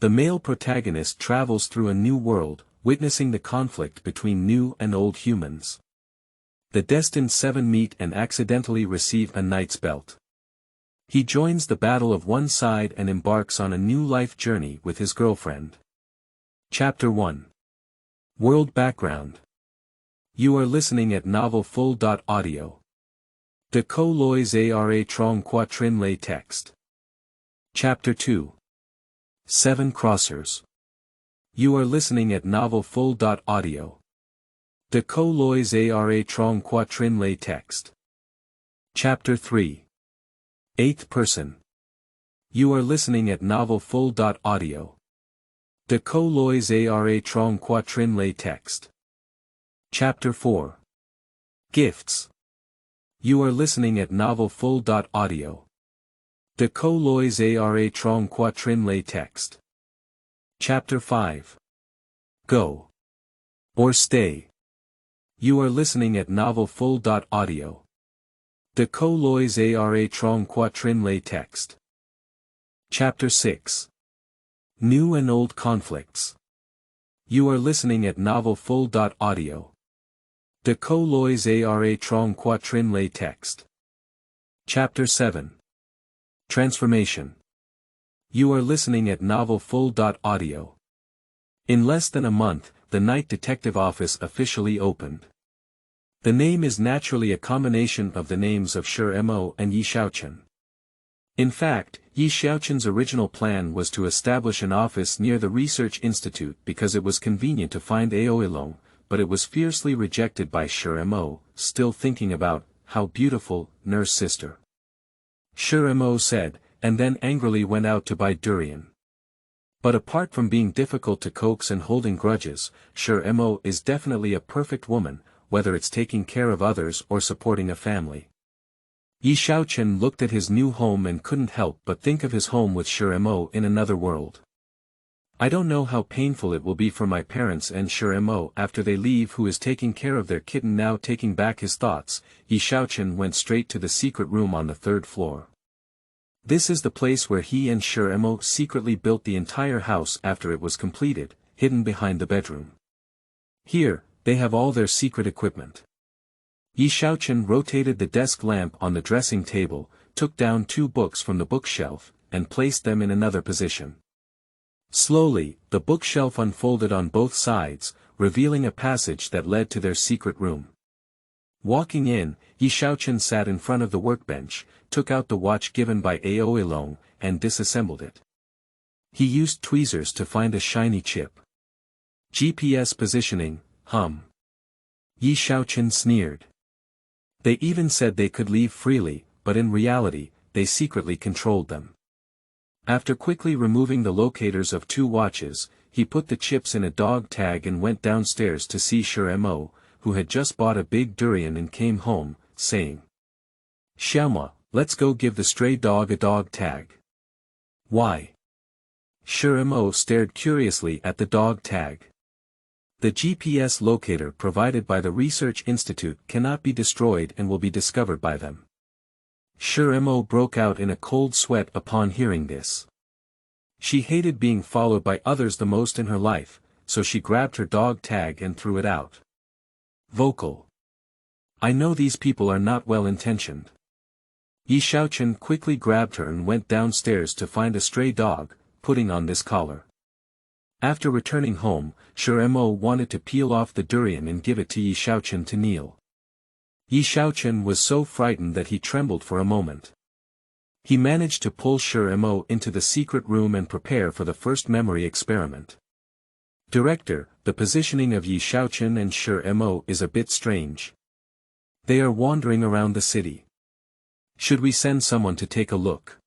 The male protagonist travels through a new world, witnessing the conflict between new and old humans. The destined seven meet and accidentally receive a knight's belt. He joins the battle of one side and embarks on a new life journey with his girlfriend. Chapter 1. World Background. You are listening at Novel Full.audio. De co lois ara trong quatrin lay text. Chapter 2. Seven Crossers. You are listening at Novel Full.audio. De co lois ara trong quatrin lay text. Chapter 3. Eighth Person. You are listening at Novel Full.audio. De co lois ara trong quatrin lay text. Chapter 4. Gifts. You are listening at Novel Full.audio. De co lois ara trong quatrin lay text. Chapter 5. Go. Or Stay. You are listening at Novel Full.audio. De co lois ara trong quatrin lay text. Chapter 6. New and Old Conflicts. You are listening at Novel Full.audio. De co lois ara trong quatrin lay text. Chapter 7. Transformation. You are listening at Novel Full.audio. In less than a month, the Night Detective Office officially opened. The name is naturally a combination of the names of Shi Mo and Yi Xiaochen. In fact, Yi Xiaochen's original plan was to establish an office near the Research Institute because it was convenient to find Aoilong, but it was fiercely rejected by Shi Mo, still thinking about, how beautiful, nurse sister. Shi Mo said, and then angrily went out to buy durian. But apart from being difficult to coax and holding grudges, Shi Mo is definitely a perfect woman, whether it's taking care of others or supporting a family. Yi Xiaochen looked at his new home and couldn't help but think of his home with Shi Mo in another world. I don't know how painful it will be for my parents and Shi Mo after they leave, who is taking care of their kitten now. Taking back his thoughts, Yi Xiaochen went straight to the secret room on the third floor. This is the place where he and Shi Mo secretly built the entire house after it was completed, hidden behind the bedroom. Here, they have all their secret equipment. Yi Xiaochen rotated the desk lamp on the dressing table, took down 2 books from the bookshelf, and placed them in another position. Slowly, the bookshelf unfolded on both sides, revealing a passage that led to their secret room. Walking in, Yi Xiaochen sat in front of the workbench, took out the watch given by Aoilong, and disassembled it. He used tweezers to find a shiny chip. GPS positioning, hum. Yi Xiaochen sneered. They even said they could leave freely, but in reality, they secretly controlled them. After quickly removing the locators of 2 watches, he put the chips in a dog tag and went downstairs to see Shi Mo, who had just bought a big durian and came home, saying, "Xiaoma, let's go give the stray dog a dog tag." "Why?" Shi Mo stared curiously at the dog tag. The GPS locator provided by the Research Institute cannot be destroyed and will be discovered by them. Shi Mo broke out in a cold sweat upon hearing this. She hated being followed by others the most in her life, so she grabbed her dog tag and threw it out. Vocal. I know these people are not well-intentioned. Yi Xiaochen quickly grabbed her and went downstairs to find a stray dog, putting on this collar. After returning home, Shi Mo wanted to peel off the durian and give it to Yi Xiaochen to kneel. Yi Xiaochen was so frightened that he trembled for a moment. He managed to pull Shi Mo into the secret room and prepare for the first memory experiment. Director, the positioning of Yi Xiaochen and Shi Mo is a bit strange. They are wandering around the city. Should we send someone to take a look?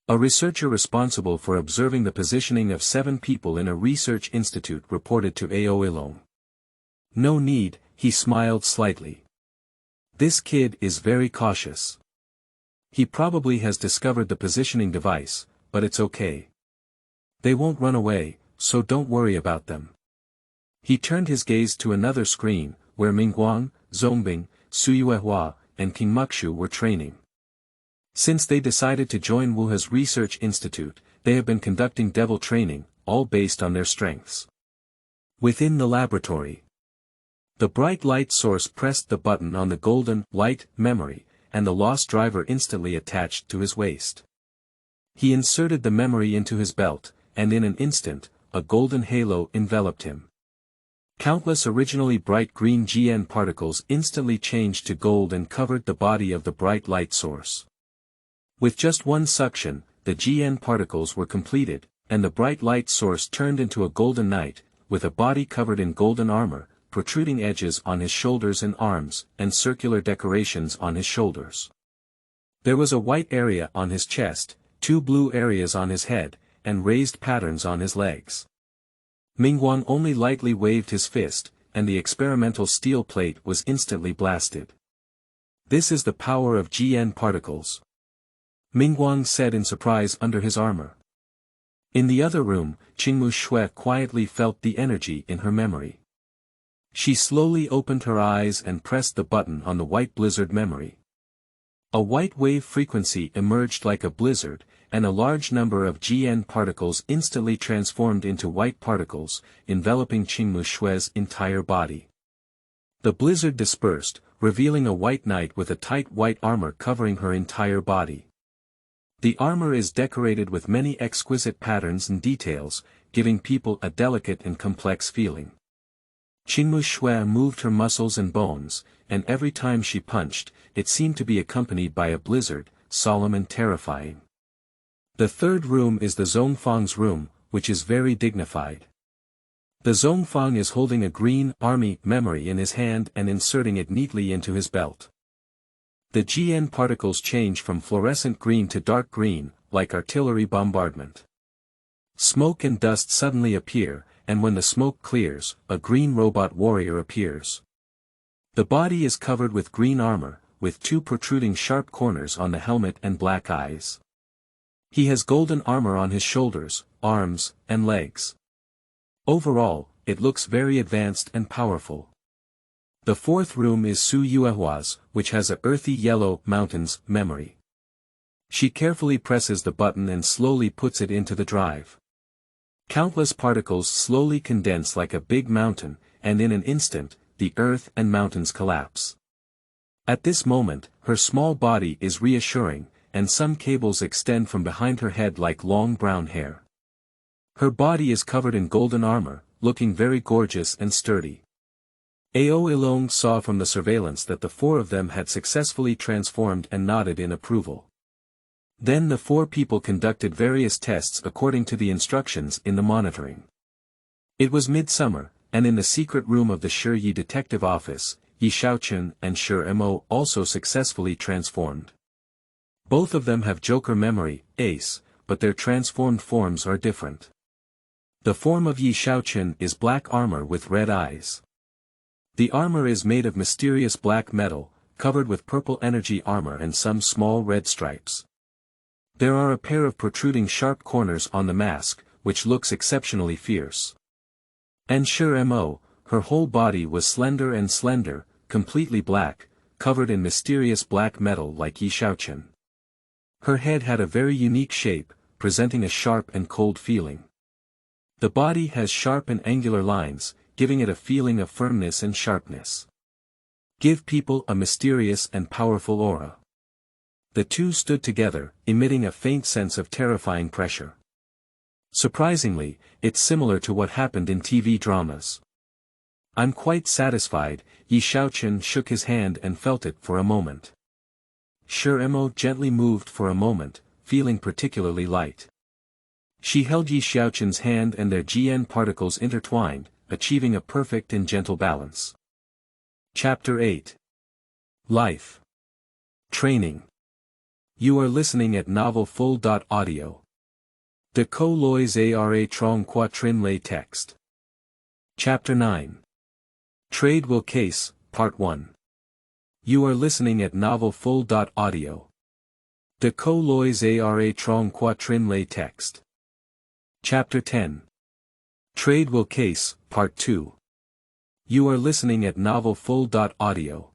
A researcher responsible for observing the positioning of 7 people in a research institute reported to Aoilong. No need, he smiled slightly. This kid is very cautious. He probably has discovered the positioning device, but it's okay. They won't run away, so don't worry about them. He turned his gaze to another screen, where Mingguang, Zongbing, Suyuehua, and King Muxu were training. Since they decided to join Wuha's Research Institute, they have been conducting devil training, all based on their strengths. Within the laboratory, the bright light source pressed the button on the golden light memory, and the lost driver instantly attached to his waist. He inserted the memory into his belt, and in an instant, a golden halo enveloped him. Countless originally bright green GN particles instantly changed to gold and covered the body of the bright light source. With just one suction, the GN particles were completed, and the bright light source turned into a golden knight, with a body covered in golden armor, protruding edges on his shoulders and arms, and circular decorations on his shoulders. There was a white area on his chest, 2 blue areas on his head, and raised patterns on his legs. Mingguang only lightly waved his fist, and the experimental steel plate was instantly blasted. This is the power of GN particles, Mingguang said in surprise under his armor. In the other room, Qingmu Shui quietly felt the energy in her memory. She slowly opened her eyes and pressed the button on the white blizzard memory. A white wave frequency emerged like a blizzard, and a large number of GN particles instantly transformed into white particles, enveloping Qingmu Shui's entire body. The blizzard dispersed, revealing a white knight with a tight white armor covering her entire body. The armor is decorated with many exquisite patterns and details, giving people a delicate and complex feeling. Qingmu Shui moved her muscles and bones, and every time she punched, it seemed to be accompanied by a blizzard, solemn and terrifying. The third room is the Zhongfang's room, which is very dignified. The Zhongfang is holding a green army memory in his hand and inserting it neatly into his belt. The GN particles change from fluorescent green to dark green, like artillery bombardment. Smoke and dust suddenly appear, and when the smoke clears, a green robot warrior appears. The body is covered with green armor, with 2 protruding sharp corners on the helmet and black eyes. He has golden armor on his shoulders, arms, and legs. Overall, it looks very advanced and powerful. The fourth room is Su Yuehua's, which has a earthy yellow mountains memory. She carefully presses the button and slowly puts it into the drive. Countless particles slowly condense like a big mountain, and in an instant, the earth and mountains collapse. At this moment, her small body is reassuring, and some cables extend from behind her head like long brown hair. Her body is covered in golden armor, looking very gorgeous and sturdy. Ao Ilong saw from the surveillance that the 4 of them had successfully transformed and nodded in approval. Then the 4 people conducted various tests according to the instructions in the monitoring. It was midsummer, and in the secret room of the Shiyi detective office, Yi Shaoqun and Shi Mo also successfully transformed. Both of them have Joker memory, Ace, but their transformed forms are different. The form of Yi Shaoqun is black armor with red eyes. The armor is made of mysterious black metal, covered with purple energy armor and some small red stripes. There are a pair of protruding sharp corners on the mask, which looks exceptionally fierce. And Shi Mo, her whole body was slender, completely black, covered in mysterious black metal like Yi Shaoqun. Her head had a very unique shape, presenting a sharp and cold feeling. The body has sharp and angular lines, giving it a feeling of firmness and sharpness. Give people a mysterious and powerful aura. The 2 stood together, emitting a faint sense of terrifying pressure. Surprisingly, it's similar to what happened in TV dramas. I'm quite satisfied. Yi Shaoqun shook his hand and felt it for a moment. Shi Mo gently moved for a moment, feeling particularly light. She held Yi Shaoqun's hand and their GN particles intertwined, achieving a perfect and gentle balance. Chapter 8. Life. Training. You are listening at Novel Full.audio. De Co Lois Ara Trong Quatrin Lay Text. Chapter 9. Trade Will Case, Part 1. You are listening at Novel Full.audio. De Co Lois Ara Trong Quatrin Lay Text. Chapter 10. Trade Will Case, Part 2. You are listening at Novel Full.audio.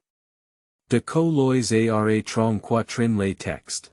De Co Lois Ara Trong Quatrin Lay Text.